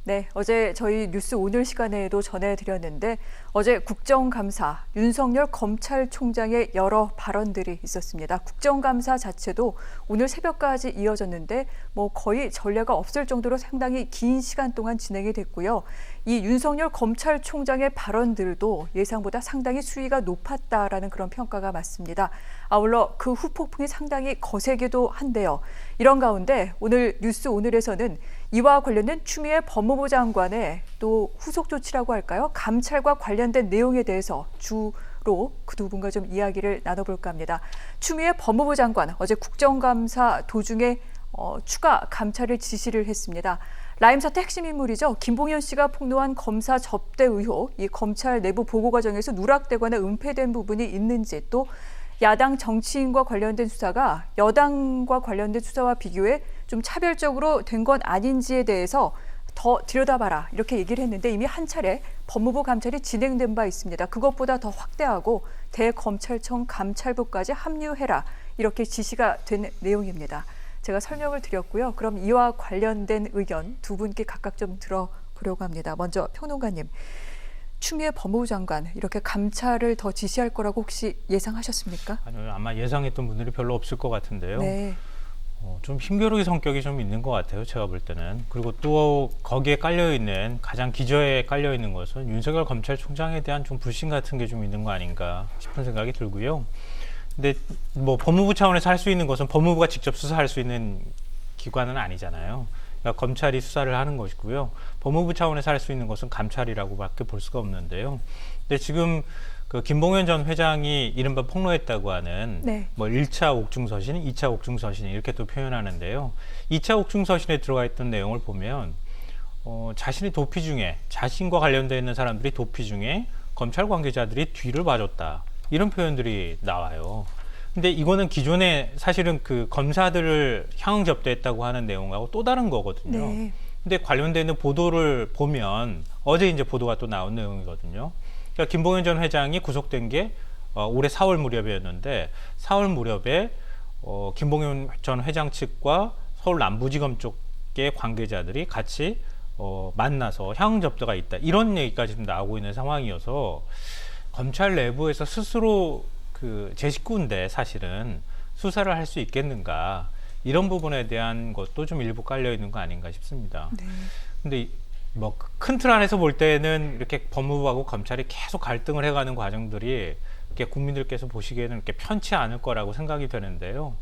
네, 어제 저희 뉴스 오늘 시간에도 전해드렸는데 어제 국정감사 윤석열 검찰총장의 여러 발언들이 있었습니다. 국정감사 자체도 오늘 새벽까지 이어졌는데 거의 전례가 없을 정도로 상당히 긴 시간 동안 진행이 됐고요. 이 윤석열 검찰총장의 발언들도 예상보다 상당히 수위가 높았다라는 그런 평가가 맞습니다. 아울러 그 후폭풍이 상당히 거세기도 한데요. 이런 가운데 오늘 뉴스 오늘에서는 이와 관련된 추미애 법무부 장관의 또 후속 조치라고 할까요? 감찰과 관련된 내용에 대해서 주로 그 두 분과 좀 이야기를 나눠볼까 합니다. 추미애 법무부 장관 어제 국정감사 도중에 추가 감찰을 지시를 했습니다. 라임 사태 핵심 인물이죠. 김봉현 씨가 폭로한 검사 접대 의혹, 이 검찰 내부 보고 과정에서 누락되거나 은폐된 부분이 있는지, 또 야당 정치인과 관련된 수사가 여당과 관련된 수사와 비교해 좀 차별적으로 된 건 아닌지에 대해서 더 들여다봐라 이렇게 얘기를 했는데 이미 한 차례 법무부 감찰이 진행된 바 있습니다. 그것보다 더 확대하고 대검찰청 감찰부까지 합류해라 이렇게 지시가 된 내용입니다. 제가 설명을 드렸고요. 그럼 이와 관련된 의견 두 분께 각각 좀 들어보려고 합니다. 먼저 평론가님, 추미애 법무부 장관 이렇게 감찰을 더 지시할 거라고 혹시 예상하셨습니까? 아니요, 아마 예상했던 분들이 별로 없을 것 같은데요. 네. 좀 힘겨루기 성격이 좀 있는 것 같아요, 제가 볼 때는. 그리고 또 거기에 깔려있는, 가장 기저에 깔려있는 것은 윤석열 검찰총장에 대한 좀 불신 같은 게 좀 있는 거 아닌가 싶은 생각이 들고요. 근데 법무부 차원에서 할 수 있는 것은 법무부가 직접 수사할 수 있는 기관은 아니잖아요. 그러니까 검찰이 수사를 하는 것이고요. 법무부 차원에서 할 수 있는 것은 감찰이라고밖에 볼 수가 없는데요. 근데 지금 그 김봉현 전 회장이 이른바 폭로했다고 하는 1차 옥중서신, 2차 옥중서신 이렇게 또 표현하는데요. 2차 옥중서신에 들어가 있던 내용을 보면 자신이 도피 중에, 자신과 관련되어 있는 사람들이 도피 중에 검찰 관계자들이 뒤를 봐줬다. 이런 표현들이 나와요. 근데 이거는 기존에 사실은 그 검사들을 향응 접대했다고 하는 내용하고 또 다른 거거든요. 네. 근데 관련되는 보도를 보면 어제 이제 보도가 또 나온 내용이거든요. 그러니까 김봉현 전 회장이 구속된 게 올해 4월 무렵이었는데 4월 무렵에 김봉현 전 회장 측과 서울 남부지검 쪽의 관계자들이 같이 만나서 향응 접대가 있다. 이런 얘기까지 지금 나오고 있는 상황이어서 검찰 내부에서 스스로 제 식구인데 사실은 수사를 할 수 있겠는가, 이런 부분에 대한 것도 좀 일부 깔려 있는 거 아닌가 싶습니다. 네. 근데 큰 틀 안에서 볼 때는 이렇게 법무부하고 검찰이 계속 갈등을 해가는 과정들이 이렇게 국민들께서 보시기에는 이렇게 편치 않을 거라고 생각이 되는데요.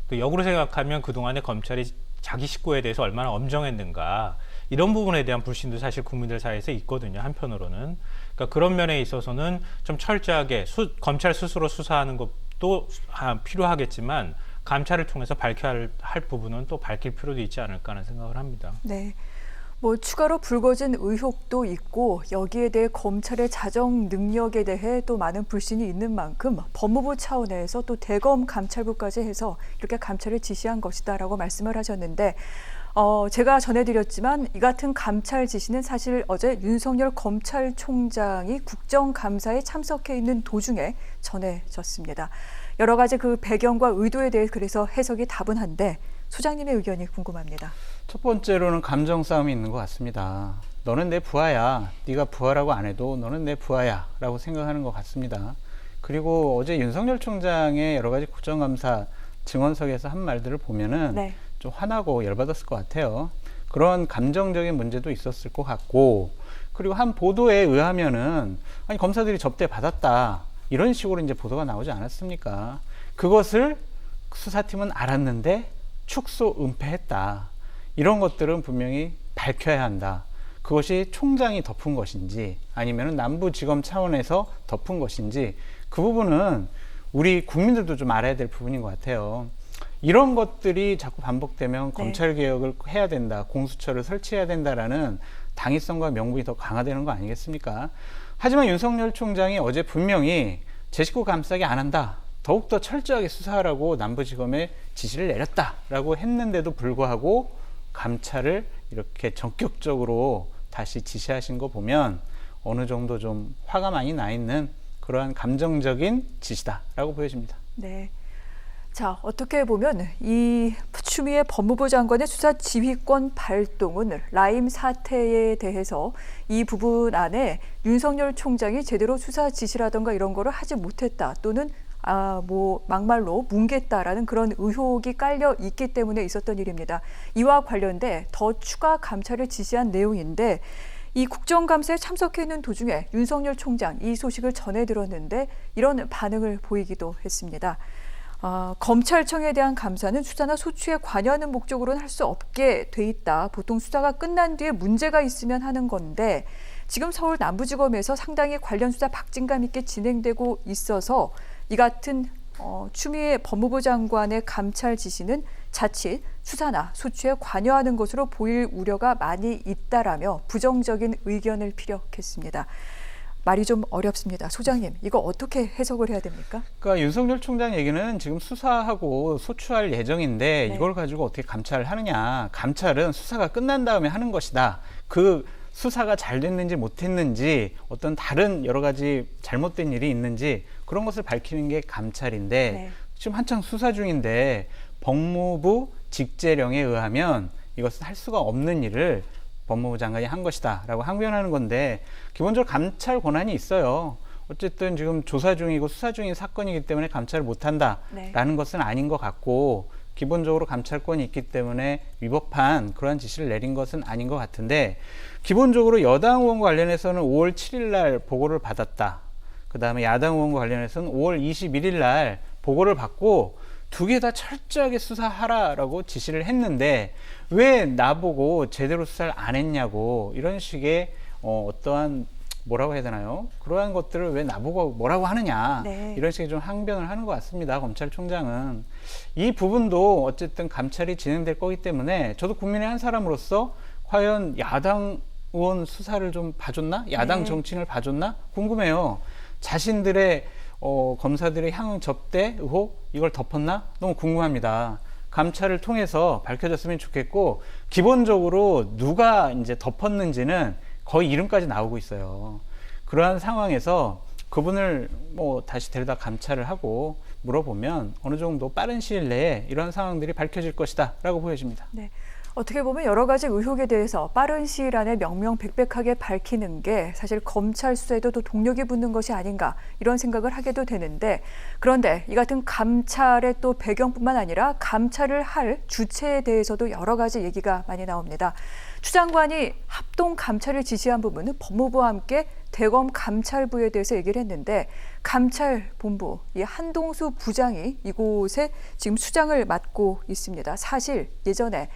또 역으로 생각하면 그동안에 검찰이 자기 식구에 대해서 얼마나 엄정했는가, 이런 부분에 대한 불신도 사실 국민들 사이에서 있거든요, 한편으로는. 그러니까 그런 면에 있어서는 좀 철저하게 검찰 스스로 수사하는 것도 필요하겠지만 감찰을 통해서 밝혀야 할 부분은 또 밝힐 필요도 있지 않을까 하는 생각을 합니다. 네. 추가로 불거진 의혹도 있고 여기에 대해 검찰의 자정 능력에 대해 또 많은 불신이 있는 만큼 법무부 차원에서 또 대검 감찰부까지 해서 이렇게 감찰을 지시한 것이다라고 말씀을 하셨는데 제가 전해드렸지만 이 같은 감찰 지시는 사실 어제 윤석열 검찰총장이 국정감사에 참석해 있는 도중에 전해졌습니다. 여러 가지 그 배경과 의도에 대해 그래서 해석이 다분한데 소장님의 의견이 궁금합니다. 첫 번째로는 감정 싸움이 있는 것 같습니다. 너는 내 부하야. 네가 부하라고 안 해도 너는 내 부하야 라고 생각하는 것 같습니다. 그리고 어제 윤석열 총장의 여러 가지 국정감사 증언석에서 한 말들을 보면은 좀 화나고 열받았을 것 같아요. 그런 감정적인 문제도 있었을 것 같고, 그리고 한 보도에 의하면은 아니 검사들이 접대 받았다 이런 식으로 이제 보도가 나오지 않았습니까? 그것을 수사팀은 알았는데 축소 은폐했다. 이런 것들은 분명히 밝혀야 한다. 그것이 총장이 덮은 것인지 아니면 남부지검 차원에서 덮은 것인지 그 부분은 우리 국민들도 좀 알아야 될 부분인 것 같아요. 이런 것들이 자꾸 반복되면 검찰개혁을 해야 된다, 공수처를 설치해야 된다라는 당위성과 명분이 더 강화되는 거 아니겠습니까? 하지만 윤석열 총장이 어제 분명히 제 식구 감싸게 안 한다, 더욱더 철저하게 수사하라고 남부지검에 지시를 내렸다라고 했는데도 불구하고 감찰을 이렇게 전격적으로 다시 지시하신 거 보면 어느 정도 좀 화가 많이 나 있는 그러한 감정적인 지시다라고 보여집니다. 네. 자, 어떻게 보면 이 추미애 법무부 장관의 수사 지휘권 발동은 라임 사태에 대해서 이 부분 안에 윤석열 총장이 제대로 수사 지시라던가 이런 거를 하지 못했다 또는 막말로 뭉갰다라는 그런 의혹이 깔려 있기 때문에 있었던 일입니다. 이와 관련돼 더 추가 감찰을 지시한 내용인데 이 국정감사에 참석해 있는 도중에 윤석열 총장 이 소식을 전해 들었는데 이런 반응을 보이기도 했습니다. 검찰청에 대한 감사는 수사나 소추에 관여하는 목적으로는 할 수 없게 돼 있다. 보통 수사가 끝난 뒤에 문제가 있으면 하는 건데 지금 서울 남부지검에서 상당히 관련 수사 박진감 있게 진행되고 있어서 이 같은 추미애 법무부 장관의 감찰 지시는 자칫 수사나 소추에 관여하는 것으로 보일 우려가 많이 있다라며 부정적인 의견을 피력했습니다. 말이 좀 어렵습니다. 소장님, 이거 어떻게 해석을 해야 됩니까? 그러니까 윤석열 총장 얘기는 지금 수사하고 소추할 예정인데 네. 이걸 가지고 어떻게 감찰을 하느냐. 감찰은 수사가 끝난 다음에 하는 것이다. 그 수사가 잘 됐는지 못했는지 어떤 다른 여러 가지 잘못된 일이 있는지 그런 것을 밝히는 게 감찰인데 네. 지금 한창 수사 중인데 법무부 직제령에 의하면 이것은 할 수가 없는 일을 법무부 장관이 한 것이다 라고 항변하는 건데 기본적으로 감찰 권한이 있어요. 어쨌든 지금 조사 중이고 수사 중인 사건이기 때문에 감찰을 못한다 라는 것은 아닌 것 같고 기본적으로 감찰권이 있기 때문에 위법한 그러한 지시를 내린 것은 아닌 것 같은데 기본적으로 여당 의원과 관련해서는 5월 7일 날 보고를 받았다. 그 다음에 야당 의원과 관련해서는 5월 21일 날 보고를 받고 두 개 다 철저하게 수사하라라고 지시를 했는데 왜 나보고 제대로 수사를 안 했냐고 이런 식의 어떠한 뭐라고 해야 되나요? 그러한 것들을 왜 나보고 뭐라고 하느냐 네. 이런 식의 좀 항변을 하는 것 같습니다. 검찰총장은 이 부분도 어쨌든 감찰이 진행될 거기 때문에 저도 국민의 한 사람으로서 과연 야당 의원 수사를 좀 봐줬나? 야당 네. 정치인을 봐줬나? 궁금해요. 자신들의 검사들의 향응 접대 의혹 이걸 덮었나? 너무 궁금합니다. 감찰을 통해서 밝혀졌으면 좋겠고 기본적으로 누가 이제 덮었는지는 거의 이름까지 나오고 있어요. 그러한 상황에서 그분을 다시 데려다 감찰을 하고 물어보면 어느 정도 빠른 시일 내에 이런 상황들이 밝혀질 것이다 라고 보여집니다. 네. 어떻게 보면 여러 가지 의혹에 대해서 빠른 시일 안에 명명백백하게 밝히는 게 사실 검찰 수사에도 또 동력이 붙는 것이 아닌가 이런 생각을 하게도 되는데 그런데 이 같은 감찰의 또 배경뿐만 아니라 감찰을 할 주체에 대해서도 여러 가지 얘기가 많이 나옵니다. 추 장관이 합동 감찰을 지시한 부분은 법무부와 함께 대검 감찰부에 대해서 얘기를 했는데 감찰본부 이 한동수 부장이 이곳에 지금 수장을 맡고 있습니다. 사실 예전에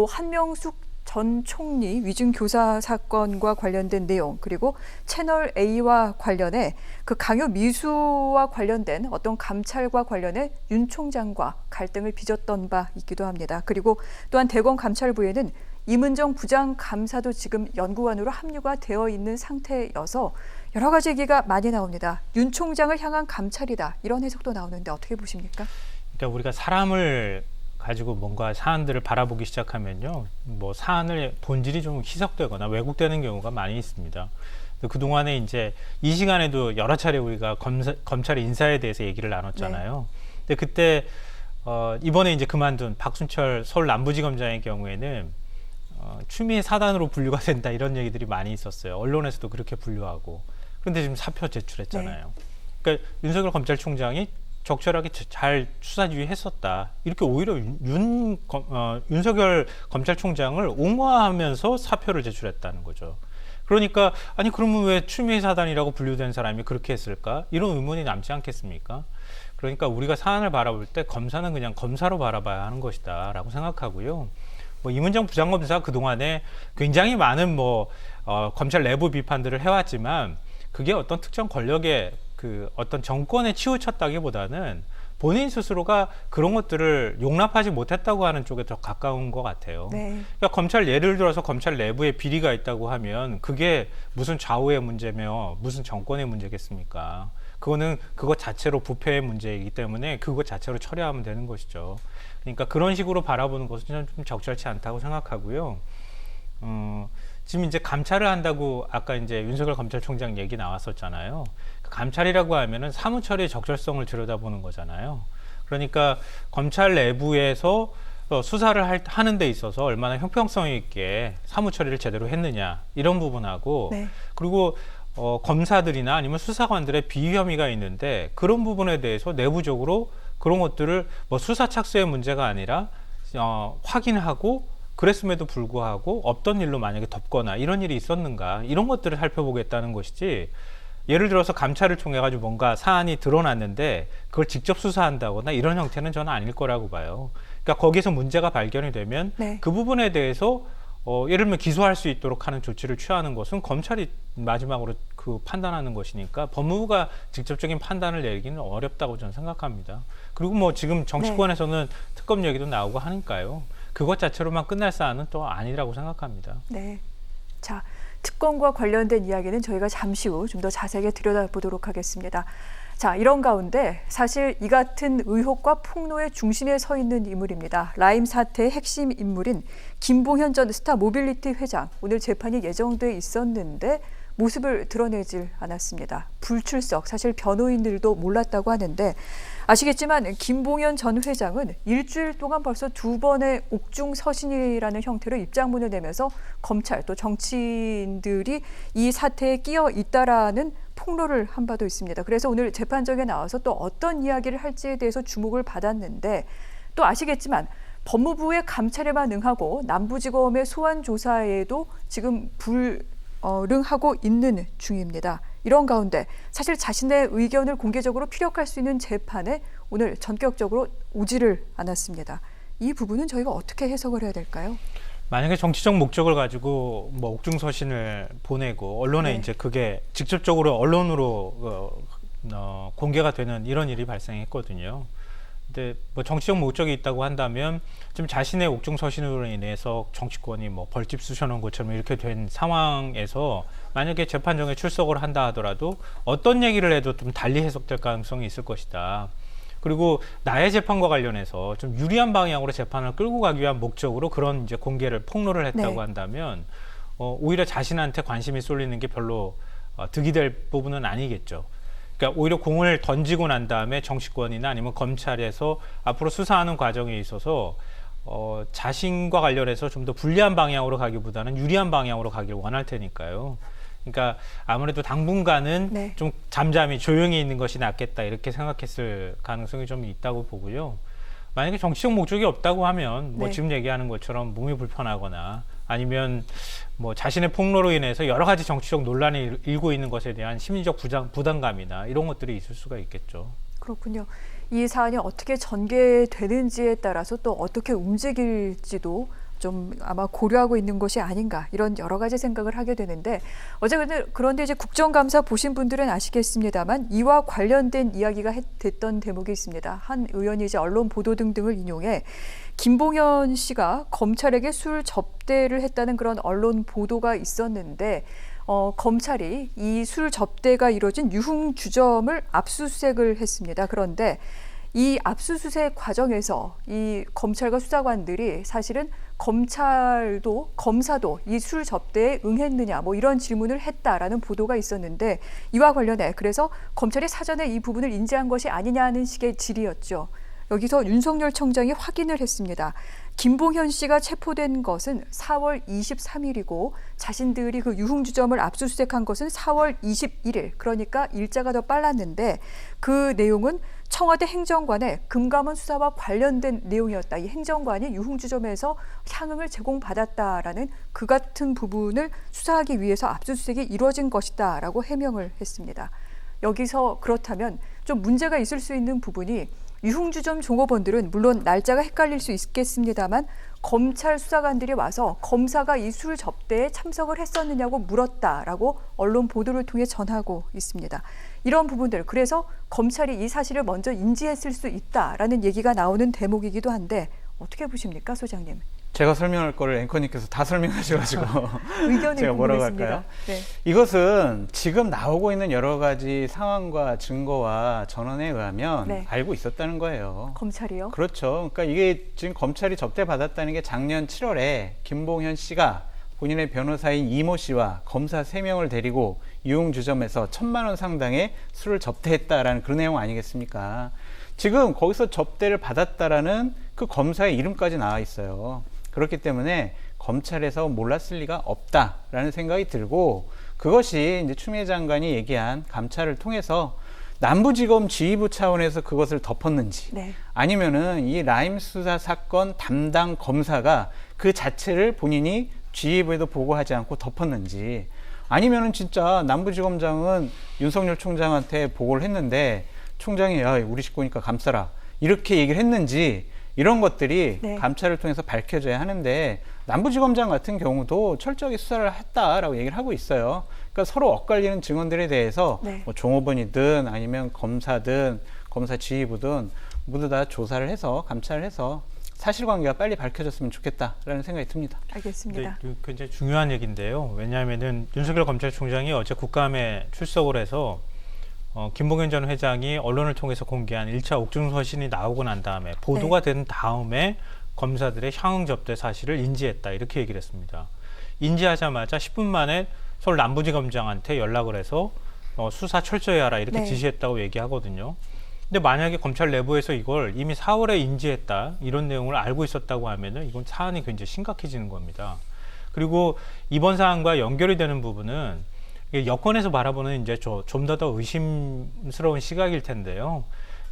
한명숙 전 총리 위증 교사 사건과 관련된 내용 그리고 채널 A와 관련해 그 강요 미수와 관련된 어떤 감찰과 관련해 윤 총장과 갈등을 빚었던 바 있기도 합니다. 그리고 또한 대검 감찰부에는 임은정 부장 감사도 지금 연구관으로 합류가 되어 있는 상태여서 여러 가지 얘기가 많이 나옵니다. 윤 총장을 향한 감찰이다 이런 해석도 나오는데 어떻게 보십니까? 그러니까 우리가 사람을 가지고 뭔가 사안들을 바라보기 시작하면요, 사안의 본질이 좀 희석되거나 왜곡되는 경우가 많이 있습니다. 그동안에 이제 이 시간에도 여러 차례 우리가 검찰의 인사에 대해서 얘기를 나눴잖아요. 네. 근데 그때 이번에 이제 그만둔 박순철 서울 남부지검장의 경우에는 추미애 사단으로 분류가 된다 이런 얘기들이 많이 있었어요. 언론에서도 그렇게 분류하고. 그런데 지금 사표 제출했잖아요. 네. 그러니까 윤석열 검찰총장이 적절하게 잘 수사 지휘했었다. 이렇게 오히려 윤석열 검찰총장을 옹호하면서 사표를 제출했다는 거죠. 그러니까 아니 그러면 왜 추미애 사단이라고 분류된 사람이 그렇게 했을까? 이런 의문이 남지 않겠습니까? 그러니까 우리가 사안을 바라볼 때 검사는 그냥 검사로 바라봐야 하는 것이다 라고 생각하고요. 임은정 부장검사 그동안에 굉장히 많은 검찰 내부 비판들을 해왔지만 그게 어떤 특정 권력의 어떤 정권에 치우쳤다기보다는 본인 스스로가 그런 것들을 용납하지 못했다고 하는 쪽에 더 가까운 것 같아요. 네. 그러니까 예를 들어서 검찰 내부에 비리가 있다고 하면 그게 무슨 좌우의 문제며 무슨 정권의 문제겠습니까? 그거는 그것 자체로 부패의 문제이기 때문에 그것 자체로 처리하면 되는 것이죠. 그러니까 그런 식으로 바라보는 것은 좀 적절치 않다고 생각하고요. 지금 이제 감찰을 한다고 아까 이제 윤석열 검찰총장 얘기 나왔었잖아요. 감찰이라고 하면은 사무처리의 적절성을 들여다보는 거잖아요. 그러니까 검찰 내부에서 수사를 하는 데 있어서 얼마나 형평성 있게 사무 처리를 제대로 했느냐 이런 부분하고 네. 그리고 검사들이나 아니면 수사관들의 비혐의가 있는데 그런 부분에 대해서 내부적으로 그런 것들을 뭐 수사 착수의 문제가 아니라 확인하고 그랬음에도 불구하고 없던 일로 만약에 덮거나 이런 일이 있었는가 이런 것들을 살펴보겠다는 것이지 예를 들어서 감찰을 통해 가지고 뭔가 사안이 드러났는데 그걸 직접 수사한다거나 이런 형태는 저는 아닐 거라고 봐요. 그러니까 거기서 문제가 발견이 되면 네. 그 부분에 대해서 예를 들면 기소할 수 있도록 하는 조치를 취하는 것은 검찰이 마지막으로 그 판단하는 것이니까 법무부가 직접적인 판단을 내리기는 어렵다고 저는 생각합니다. 그리고 뭐 지금 정치권에서는 특검 얘기도 나오고 하니까요. 그것 자체로만 끝날 사안은 또 아니라고 생각합니다. 네. 자, 특검과 관련된 이야기는 저희가 잠시 후 좀 더 자세하게 들여다보도록 하겠습니다. 자, 이런 가운데 사실 이 같은 의혹과 폭로의 중심에 서 있는 인물입니다. 라임 사태의 핵심 인물인 김봉현 전 스타 모빌리티 회장. 오늘 재판이 예정돼 있었는데 모습을 드러내질 않았습니다. 불출석, 사실 변호인들도 몰랐다고 하는데 아시겠지만 김봉현 전 회장은 일주일 동안 벌써 2번의 옥중 서신이라는 형태로 입장문을 내면서 검찰 또 정치인들이 이 사태에 끼어 있다라는 폭로를 한 바도 있습니다. 그래서 오늘 재판정에 나와서 또 어떤 이야기를 할지에 대해서 주목을 받았는데 또 아시겠지만 법무부의 감찰에만 응하고 남부지검의 소환 조사에도 지금 불응하고 있는 중입니다. 이런 가운데 사실 자신의 의견을 공개적으로 피력할 수 있는 재판에 오늘 전격적으로 오지를 않았습니다. 이 부분은 저희가 어떻게 해석을 해야 될까요? 만약에 정치적 목적을 가지고 뭐 옥중서신을 보내고 언론에 이제 그게 직접적으로 언론으로 공개가 되는 이런 일이 발생했거든요. 근데 뭐 정치적 목적이 있다고 한다면 좀 자신의 옥중서신으로 인해서 정치권이 뭐 벌집 쑤셔놓은 것처럼 이렇게 된 상황에서 만약에 재판정에 출석을 한다 하더라도 어떤 얘기를 해도 좀 달리 해석될 가능성이 있을 것이다. 그리고 나의 재판과 관련해서 좀 유리한 방향으로 재판을 끌고 가기 위한 목적으로 그런 이제 공개를 폭로를 했다고 한다면 오히려 자신한테 관심이 쏠리는 게 별로 득이 될 부분은 아니겠죠. 그러니까 오히려 공을 던지고 난 다음에 정치권이나 아니면 검찰에서 앞으로 수사하는 과정에 있어서 자신과 관련해서 좀 더 불리한 방향으로 가기보다는 유리한 방향으로 가길 원할 테니까요. 그러니까 아무래도 당분간은 좀 잠잠히 조용히 있는 것이 낫겠다 이렇게 생각했을 가능성이 좀 있다고 보고요. 만약에 정치적 목적이 없다고 하면 뭐 지금 얘기하는 것처럼 몸이 불편하거나 아니면 뭐 자신의 폭로로 인해서 여러 가지 정치적 논란이 일고 있는 것에 대한 심리적 부담감이나 이런 것들이 있을 수가 있겠죠. 그렇군요. 이 사안이 어떻게 전개되는지에 따라서 또 어떻게 움직일지도 좀 아마 고려하고 있는 것이 아닌가 이런 여러 가지 생각을 하게 되는데 그런데 이제 국정감사 보신 분들은 아시겠습니다만 이와 관련된 이야기가 됐던 대목이 있습니다. 한 의원이 이제 언론 보도 등등을 인용해 김봉현 씨가 검찰에게 술 접대를 했다는 그런 언론 보도가 있었는데 검찰이 이 술 접대가 이루어진 유흥주점을 압수수색을 했습니다. 그런데 이 압수수색 과정에서 이 검찰과 수사관들이 사실은 검사도 이 술 접대에 응했느냐 뭐 이런 질문을 했다라는 보도가 있었는데 이와 관련해 그래서 검찰이 사전에 이 부분을 인지한 것이 아니냐는 식의 질의였죠. 여기서 윤석열 청장이 확인을 했습니다. 김봉현 씨가 체포된 것은 4월 23일이고 자신들이 그 유흥주점을 압수수색한 것은 4월 21일, 그러니까 일자가 더 빨랐는데 그 내용은 청와대 행정관의 금감원 수사와 관련된 내용이었다. 이 행정관이 유흥주점에서 향응을 제공받았다라는 그 같은 부분을 수사하기 위해서 압수수색이 이루어진 것이다라고 해명을 했습니다. 여기서 그렇다면 좀 문제가 있을 수 있는 부분이 유흥주점 종업원들은 물론 날짜가 헷갈릴 수 있겠습니다만 검찰 수사관들이 와서 검사가 이 술 접대에 참석을 했었느냐고 물었다라고 언론 보도를 통해 전하고 있습니다. 이런 부분들, 그래서 검찰이 이 사실을 먼저 인지했을 수 있다라는 얘기가 나오는 대목이기도 한데 어떻게 보십니까, 소장님? 제가 설명할 거를 앵커님께서 다 설명하셔가지고 의견을 제가 뭐라고 궁금했습니다. 할까요? 네. 이것은 지금 나오고 있는 여러 가지 상황과 증거와 전원에 의하면 알고 있었다는 거예요. 검찰이요? 그렇죠. 그러니까 이게 지금 검찰이 접대받았다는 게 작년 7월에 김봉현 씨가 본인의 변호사인 이모 씨와 검사 3명을 데리고 유흥주점에서 1,000만 원 상당의 술을 접대했다라는 그런 내용 아니겠습니까? 지금 거기서 접대를 받았다라는 그 검사의 이름까지 나와 있어요. 그렇기 때문에 검찰에서 몰랐을 리가 없다라는 생각이 들고, 그것이 이제 추미애 장관이 얘기한 감찰을 통해서 남부지검 지휘부 차원에서 그것을 덮었는지, 네. 아니면은 이 라임 수사 사건 담당 검사가 그 자체를 본인이 지휘부에도 보고하지 않고 덮었는지, 아니면은 진짜 남부지검장은 윤석열 총장한테 보고를 했는데 총장이 야 우리 식구니까 감싸라 이렇게 얘기를 했는지, 이런 것들이 네. 감찰을 통해서 밝혀져야 하는데, 남부지검장 같은 경우도 철저하게 수사를 했다라고 얘기를 하고 있어요. 그러니까 서로 엇갈리는 증언들에 대해서 네. 뭐 종업원이든 아니면 검사든 검사 지휘부든 모두 다 조사를 해서 감찰을 해서 사실관계가 빨리 밝혀졌으면 좋겠다라는 생각이 듭니다. 알겠습니다. 네, 굉장히 중요한 얘기인데요. 왜냐하면은 윤석열 검찰총장이 어제 국감에 출석을 해서 김봉현 전 회장이 언론을 통해서 공개한 1차 옥중 서신이 나오고 난 다음에 보도가 된 다음에 검사들의 향응 접대 사실을 인지했다 이렇게 얘기를 했습니다. 인지하자마자 10분 만에 서울 남부지검장한테 연락을 해서 수사 철저히 하라 이렇게 네. 지시했다고 얘기하거든요. 근데 만약에 검찰 내부에서 이걸 이미 4월에 인지했다 이런 내용을 알고 있었다고 하면은 이건 사안이 굉장히 심각해지는 겁니다. 그리고 이번 사안과 연결이 되는 부분은 여권에서 바라보는 이제 좀 더 의심스러운 시각일 텐데요.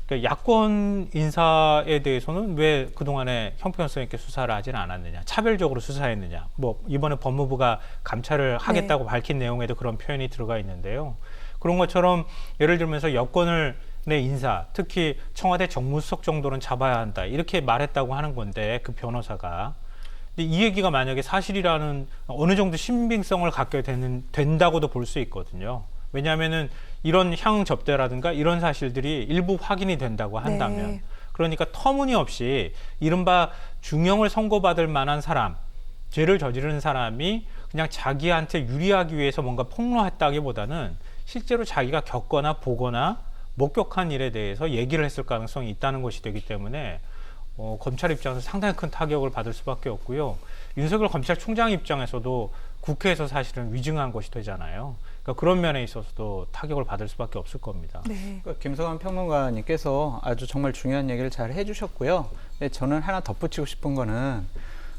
그러니까 야권 인사에 대해서는 왜 그동안에 형평성 있게 수사를 하지는 않았느냐, 차별적으로 수사했느냐, 뭐 이번에 법무부가 감찰을 하겠다고 밝힌 내용에도 그런 표현이 들어가 있는데요. 그런 것처럼 예를 들면서 여권을 내 인사, 특히 청와대 정무수석 정도는 잡아야 한다 이렇게 말했다고 하는 건데, 그 변호사가. 근데 이 얘기가 만약에 사실이라는 어느 정도 신빙성을 갖게 된다고도 볼 수 있거든요. 왜냐하면은 이런 향응 접대라든가 이런 사실들이 일부 확인이 된다고 한다면, 네. 그러니까 터무니없이 이른바 중형을 선고받을 만한 사람, 죄를 저지른 사람이 그냥 자기한테 유리하기 위해서 뭔가 폭로했다기보다는 실제로 자기가 겪거나 보거나 목격한 일에 대해서 얘기를 했을 가능성이 있다는 것이 되기 때문에 검찰 입장에서 상당히 큰 타격을 받을 수밖에 없고요. 윤석열 검찰총장 입장에서도 국회에서 사실은 위증한 것이 되잖아요. 그러니까 그런 면에 있어서도 타격을 받을 수밖에 없을 겁니다. 네. 그러니까 김성환 평론가님께서 아주 정말 중요한 얘기를 잘 해주셨고요. 근데 저는 하나 덧붙이고 싶은 거는,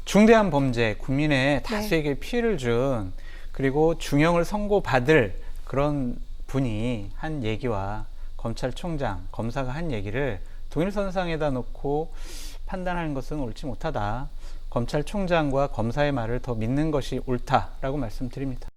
중대한 범죄, 국민의 다수에게 피해를 준, 그리고 중형을 선고받을 그런 분이 한 얘기와 검찰총장, 검사가 한 얘기를 동일선상에다 놓고 판단하는 것은 옳지 못하다. 검찰총장과 검사의 말을 더 믿는 것이 옳다라고 말씀드립니다.